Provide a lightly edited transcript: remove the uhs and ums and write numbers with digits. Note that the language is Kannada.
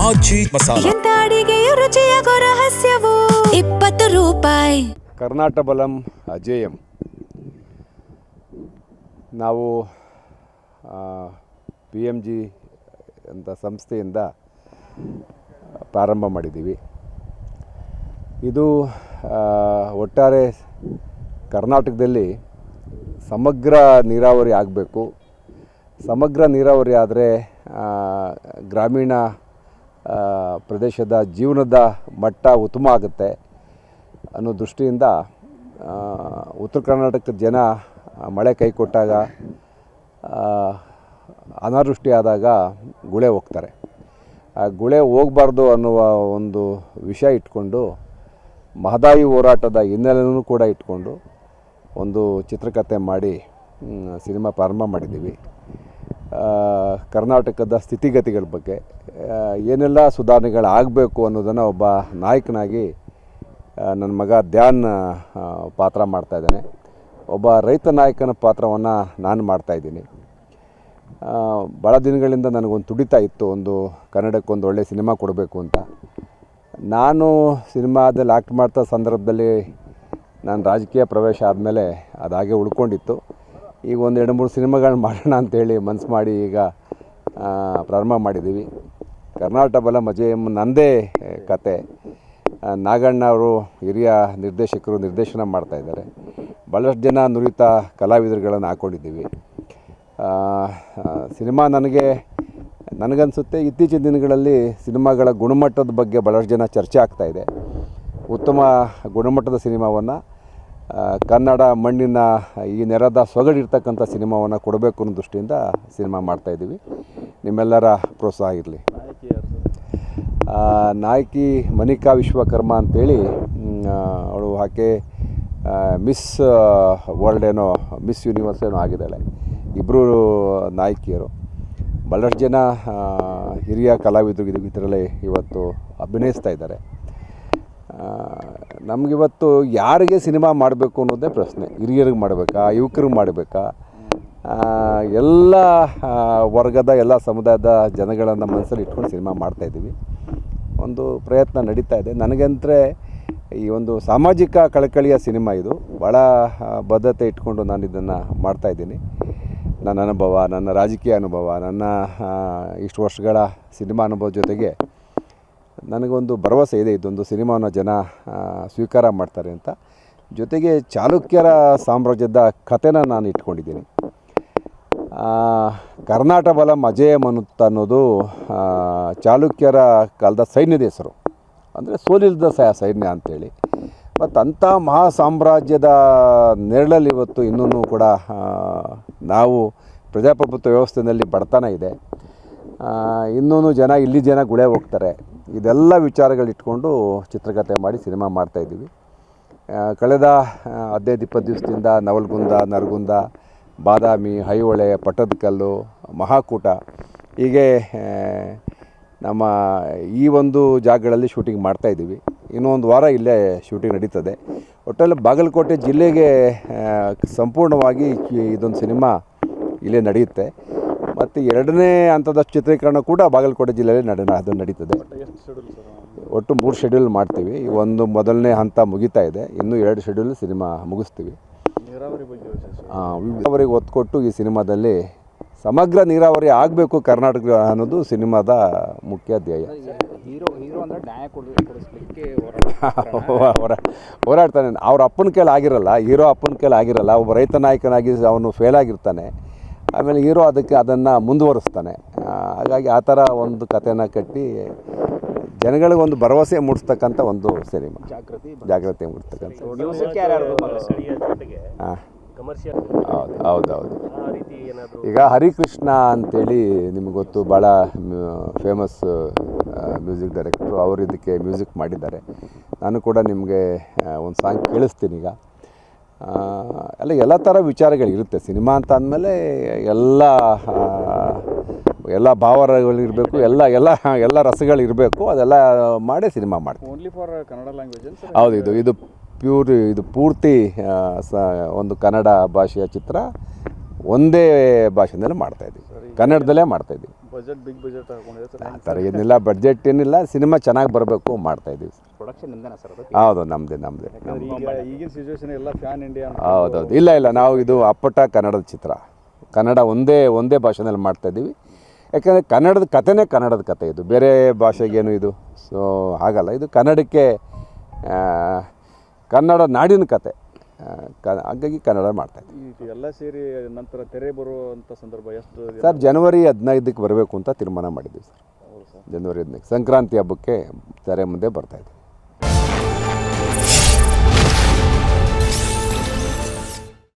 ಆಚಿ ಮಸಾಲ. ಎಂತ ಅಡಿಗೆಯ ರುಚಿಯಾಗೋ ರಹಸ್ಯವು 20 ರೂಪಾಯಿ. ಕರ್ನಾಟಕ ಬಲಂ ಅಜೇಯಂ. ನಾವು PMG ಅಂತ ಸಂಸ್ಥೆಯಿಂದ ಪ್ರಾರಂಭ ಮಾಡಿದ್ದೀವಿ. ಇದು ಒಟ್ಟಾರೆ ಕರ್ನಾಟಕದಲ್ಲಿ ಸಮಗ್ರ ನೀರಾವರಿ ಆಗಬೇಕು. ಸಮಗ್ರ ನೀರಾವರಿ ಆದರೆ ಗ್ರಾಮೀಣ ಪ್ರದೇಶದ ಜೀವನದ ಮಟ್ಟ ಉತ್ತಮ ಆಗುತ್ತೆ ಅನ್ನೋ ದೃಷ್ಟಿಯಿಂದ ಉತ್ತರ ಕರ್ನಾಟಕದ ಜನ ಮಳೆ ಕೈ ಕೊಟ್ಟಾಗ ಅನಾವೃಷ್ಟಿ ಆದಾಗ ಗುಳೆ ಹೋಗ್ತಾರೆ. ಆ ಗುಳೆ ಹೋಗಬಾರ್ದು ಅನ್ನುವ ಒಂದು ವಿಷಯ ಇಟ್ಕೊಂಡು ಮಹದಾಯಿ ಹೋರಾಟದ ಹಿನ್ನೆಲೆಯೂ ಕೂಡ ಇಟ್ಕೊಂಡು ಒಂದು ಚಿತ್ರಕಥೆ ಮಾಡಿ ಸಿನಿಮಾ ಪ್ರಾರಂಭ ಮಾಡಿದ್ದೀವಿ. ಕರ್ನಾಟಕದ ಸ್ಥಿತಿಗತಿಗಳ ಬಗ್ಗೆ ಏನೆಲ್ಲ ಸುಧಾರಣೆಗಳಾಗಬೇಕು ಅನ್ನೋದನ್ನು ಒಬ್ಬ ನಾಯಕನಾಗಿ ನನ್ನ ಮಗ ಧ್ಯಾನ್ ಪಾತ್ರ ಮಾಡ್ತಾಯಿದ್ದಾನೆ. ಒಬ್ಬ ರೈತ ನಾಯಕನ ಪಾತ್ರವನ್ನು ನಾನು ಮಾಡ್ತಾಯಿದ್ದೀನಿ. ಭಾಳ ದಿನಗಳಿಂದ ನನಗೊಂದು ತುಡಿತಾ ಇತ್ತು, ಒಂದು ಕನ್ನಡಕ್ಕೊಂದು ಒಳ್ಳೆಯ ಸಿನಿಮಾ ಕೊಡಬೇಕು ಅಂತ. ನಾನು ಸಿನಿಮಾದಲ್ಲಿ ಆ್ಯಕ್ಟ್ ಮಾಡ್ತಾ ಸಂದರ್ಭದಲ್ಲಿ ನಾನು ರಾಜಕೀಯ ಪ್ರವೇಶ ಆದಮೇಲೆ ಅದು ಹಾಗೆ ಉಳ್ಕೊಂಡಿತ್ತು. ಈಗ ಒಂದು 2-3 ಸಿನಿಮಾಗಳನ್ನ ಮಾಡೋಣ ಅಂಥೇಳಿ ಮನಸ್ಸು ಮಾಡಿ ಈಗ ಪ್ರಾರಂಭ ಮಾಡಿದ್ದೀವಿ. ಕರ್ನಾಟಕ ಬಲಂ ಅಜೇಯಂ ನನ್ನದೇ ಕತೆ. ನಾಗಣ್ಣ ಅವರು ಹಿರಿಯ ನಿರ್ದೇಶಕರು ನಿರ್ದೇಶನ ಮಾಡ್ತಾಯಿದ್ದಾರೆ. ಭಾಳಷ್ಟು ಜನ ನುರಿತ ಕಲಾವಿದರುಗಳನ್ನು ಹಾಕ್ಕೊಂಡಿದ್ದೀವಿ. ಸಿನಿಮಾ ನನಗನ್ಸುತ್ತೆ ಇತ್ತೀಚಿನ ದಿನಗಳಲ್ಲಿ ಸಿನಿಮಾಗಳ ಗುಣಮಟ್ಟದ ಬಗ್ಗೆ ಭಾಳಷ್ಟು ಜನ ಚರ್ಚೆ ಆಗ್ತಾಯಿದೆ. ಉತ್ತಮ ಗುಣಮಟ್ಟದ ಸಿನಿಮಾವನ್ನು ಕನ್ನಡ ಮಣ್ಣಿನ ಈ ನೆಲದ ಸೊಗಡಿರ್ತಕ್ಕಂಥ ಸಿನಿಮಾವನ್ನು ಕೊಡಬೇಕು ಅನ್ನೋ ದೃಷ್ಟಿಯಿಂದ ಸಿನಿಮಾ ಮಾಡ್ತಾಯಿದ್ದೀವಿ. ನಿಮ್ಮೆಲ್ಲರ ಪ್ರೋತ್ಸಾಹ ಇರಲಿ. ನಾಯಕಿ ಮನಿಕಾ ವಿಶ್ವಕರ್ಮ ಅಂತೇಳಿ ಅವಳು ಆಕೆ ಮಿಸ್ ವರ್ಲ್ಡ್ ಏನೋ ಮಿಸ್ ಯೂನಿವರ್ಸ್ ಏನೋ ಆಗಿದ್ದಾಳೆ. ಇಬ್ಬರು ನಾಯಕಿಯರು. ಭಾಳಷ್ಟು ಜನ ಹಿರಿಯ ಕಲಾವಿದರು ಇದರಲ್ಲಿ ಇವತ್ತು ಅಭಿನಯಿಸ್ತಾ ಇದ್ದಾರೆ. ನಮಗಿವತ್ತು ಯಾರಿಗೆ ಸಿನಿಮಾ ಮಾಡಬೇಕು ಅನ್ನೋದೇ ಪ್ರಶ್ನೆ. ಹಿರಿಯರಿಗೆ ಮಾಡಬೇಕಾ, ಯುವಕರಿಗೆ ಮಾಡಬೇಕಾ, ಎಲ್ಲ ವರ್ಗದ ಎಲ್ಲ ಸಮುದಾಯದ ಜನಗಳನ್ನು ಮನಸ್ಸಲ್ಲಿ ಇಟ್ಕೊಂಡು ಸಿನಿಮಾ ಮಾಡ್ತಾಯಿದ್ದೀವಿ. ಒಂದು ಪ್ರಯತ್ನ ನಡೀತಾ ಇದೆ. ನನಗಂತರೆ ಈ ಒಂದು ಸಾಮಾಜಿಕ ಕಳಕಳಿಯ ಸಿನಿಮಾ ಇದು. ಭಾಳ ಬದ್ಧತೆ ಇಟ್ಕೊಂಡು ನಾನು ಇದನ್ನು ಮಾಡ್ತಾಯಿದ್ದೀನಿ. ನನ್ನ ಅನುಭವ, ನನ್ನ ರಾಜಕೀಯ ಅನುಭವ, ನನ್ನ ಇಷ್ಟು ವರ್ಷಗಳ ಸಿನಿಮಾ ಅನುಭವದ ಜೊತೆಗೆ ನನಗೊಂದು ಭರವಸೆ ಇದೆ, ಇದೊಂದು ಸಿನಿಮಾವನ್ನು ಜನ ಸ್ವೀಕಾರ ಮಾಡ್ತಾರೆ ಅಂತ. ಜೊತೆಗೆ ಚಾಲುಕ್ಯರ ಸಾಮ್ರಾಜ್ಯದ ಕಥೆನ ನಾನು ಇಟ್ಕೊಂಡಿದ್ದೀನಿ. ಕರ್ನಾಟಕ ಬಲಂ ಅಜೇಯಂ ಅನ್ನೋದು ಚಾಲುಕ್ಯರ ಕಾಲದ ಸೈನ್ಯದ ಹೆಸರು. ಅಂದರೆ ಸೋಲಿಲ್ಲದ ಸೈನ್ಯ ಅಂಥೇಳಿ. ಮತ್ತು ಅಂಥ ಮಹಾ ಸಾಮ್ರಾಜ್ಯದ ನೆರಳಲ್ಲಿ ಇವತ್ತು ಇನ್ನೂ ಕೂಡ ನಾವು ಪ್ರಜಾಪ್ರಭುತ್ವ ವ್ಯವಸ್ಥೆಯಲ್ಲಿ ಬಡತನ ಇದೆ. ಇನ್ನೂ ಇಲ್ಲಿ ಜನ ಗುಳೆ ಹೋಗ್ತಾರೆ. ಇದೆಲ್ಲ ವಿಚಾರಗಳಿಟ್ಕೊಂಡು ಚಿತ್ರಕಥೆ ಮಾಡಿ ಸಿನಿಮಾ ಮಾಡ್ತಾಯಿದ್ದೀವಿ. ಕಳೆದ 15-20 ದಿವಸದಿಂದ ನವಲಗುಂದ, ನರಗುಂದ, ಬಾದಾಮಿ, ಐಹೊಳೆ, ಪಟ್ಟದಕಲ್ಲು, ಮಹಾಕೂಟ ಹೀಗೆ ನಮ್ಮ ಈ ಒಂದು ಜಾಗಗಳಲ್ಲಿ ಶೂಟಿಂಗ್ ಮಾಡ್ತಾಯಿದ್ದೀವಿ. ಇನ್ನೊಂದು ವಾರ ಇಲ್ಲೇ ಶೂಟಿಂಗ್ ನಡೀತದೆ. ಒಟ್ಟಲ್ಲಿ ಬಾಗಲಕೋಟೆ ಜಿಲ್ಲೆಗೆ ಸಂಪೂರ್ಣವಾಗಿ ಇದೊಂದು ಸಿನಿಮಾ ಇಲ್ಲೇ ನಡೆಯುತ್ತೆ. ಮತ್ತು 2ನೇ ಹಂತದ ಚಿತ್ರೀಕರಣ ಕೂಡ ಬಾಗಲಕೋಟೆ ಜಿಲ್ಲೆಯಲ್ಲಿ ಅದು ನಡೀತದೆ. ಒಟ್ಟು 3 ಶೆಡ್ಯೂಲ್ ಮಾಡ್ತೀವಿ. ಒಂದು ಮೊದಲನೇ ಹಂತ ಮುಗಿತಾ ಇದೆ. ಇನ್ನೂ 2 ಶೆಡ್ಯೂಲ್ ಸಿನಿಮಾ ಮುಗಿಸ್ತೀವಿ. ನೀರಾವರಿಗೆ ಒತ್ತು ಕೊಟ್ಟು ಈ ಸಿನಿಮಾದಲ್ಲಿ ಸಮಗ್ರ ನೀರಾವರಿ ಆಗಬೇಕು ಕರ್ನಾಟಕ ಅನ್ನೋದು ಸಿನಿಮಾದ ಮುಖ್ಯ ಧ್ಯೇಯ. ಹೋರಾಡ್ತಾನೆ. ಅವ್ರ ಅಪ್ಪನ ಕೈಲಿ ಆಗಿರಲ್ಲ, ಹೀರೋ ಅಪ್ಪನ ಕೈಲಿ ಆಗಿರಲ್ಲ. ಒಬ್ಬ ರೈತ ನಾಯಕನಾಗಿ ಅವನು ಫೇಲ್ ಆಗಿರ್ತಾನೆ. ಆಮೇಲೆ ಹೀರೋ ಅದನ್ನು ಮುಂದುವರಿಸ್ತಾನೆ. ಹಾಗಾಗಿ ಆ ಥರ ಒಂದು ಕಥೆನ ಕಟ್ಟಿ ಜನಗಳಿಗೊಂದು ಭರವಸೆ ಮೂಡಿಸ್ತಕ್ಕಂಥ ಒಂದು ಸಿನಿಮಾ, ಜಾಗೃತಿ ಮೂಡಿಸ್ತಕ್ಕಂಥ. ಹಾಂ, ಹೌದೌದು. ಈಗ ಹರಿಕೃಷ್ಣ ಅಂತೇಳಿ ನಿಮ್ಗೆ ಗೊತ್ತು, ಭಾಳ ಫೇಮಸ್ ಮ್ಯೂಸಿಕ್ ಡೈರೆಕ್ಟ್ರು. ಅವರು ಇದಕ್ಕೆ ಮ್ಯೂಸಿಕ್ ಮಾಡಿದ್ದಾರೆ. ನಾನು ಕೂಡ ನಿಮಗೆ ಒಂದು ಸಾಂಗ್ ಕೇಳಿಸ್ತೀನಿ ಈಗ. ಎಲ್ಲ ಥರ ವಿಚಾರಗಳಿರುತ್ತೆ. ಸಿನಿಮಾ ಅಂತ ಅಂದಮೇಲೆ ಎಲ್ಲ ಭಾವಗಳಿರಬೇಕು, ಎಲ್ಲ ರಸಗಳಿರಬೇಕು. ಅದೆಲ್ಲ ಮಾಡಿ ಸಿನಿಮಾ ಮಾಡ್ತೀವಿ. Only for Kannada language? ಹೌದು. ಇದು ಪೂರ್ತಿ ಒಂದು ಕನ್ನಡ ಭಾಷೆಯ ಚಿತ್ರ, ಒಂದೇ ಭಾಷೆಯಲ್ಲೇ ಮಾಡ್ತಾಯಿದ್ದೀವಿ, ಕನ್ನಡದಲ್ಲೇ ಮಾಡ್ತಾಯಿದ್ದೀವಿ. ಬಜೆಟ್ ಬಿಗ್ ಬಜೆಟ್ ಹಾಕೊಂಡಿದೆ ಸರ್. ಆ ಥರ ಏನಿಲ್ಲ, ಬಡ್ಜೆಟ್ ಏನಿಲ್ಲ, ಸಿನಿಮಾ ಚೆನ್ನಾಗಿ ಬರಬೇಕು ಮಾಡ್ತಾಯಿದ್ದೀವಿ. ಪ್ರೊಡಕ್ಷನ್ ನಿಮ್ದೇನಾ ಸರ್ ಅದು? ಹೌದು, ನಮ್ಮದೇ ಯಾಕಂದ್ರೆ ಈಗಿನ ಸಿಚುವೇಶನ್ ಎಲ್ಲ ಫ್ಯಾನ್ ಇಂಡಿಯಾ ಅಂತ ಹೌದೌದು. ಇಲ್ಲ ನಾವು ಇದು ಅಪ್ಪಟ ಕನ್ನಡದ ಚಿತ್ರ, ಕನ್ನಡ ಒಂದೇ ಭಾಷೆನಲ್ಲಿ ಮಾಡ್ತಾಯಿದ್ದೀವಿ. ಯಾಕಂದರೆ ಕನ್ನಡದ ಕಥೆನೇ ಕನ್ನಡದ ಕಥೆ, ಇದು ಬೇರೆ ಭಾಷೆಗೇನು ಇದು ಸೊ ಹಾಗಲ್ಲ, ಇದು ಕನ್ನಡಕ್ಕೆ ಕನ್ನಡ ನಾಡಿನ ಕತೆ, ಹಾಗಾಗಿ ಕನ್ನಡ ಮಾಡ್ತಾಯಿದ್ದೀವಿ. ಈಗ ಎಲ್ಲ ಸೇರಿ ನಂತರ ತೆರೆ ಬರುವಂಥ ಸಂದರ್ಭ ಎಷ್ಟು ಸರ್ ಜನವರಿ 15ಕ್ಕೆ ಬರಬೇಕು ಅಂತ ತೀರ್ಮಾನ ಮಾಡಿದ್ದೀವಿ ಸರ್. ಹೌದು ಸರ್. ಜನವರಿ 15 ಸಂಕ್ರಾಂತಿ ಹಬ್ಬಕ್ಕೆ ತೆರೆ ಮುಂದೆ ಬರ್ತಾಯಿದೆ.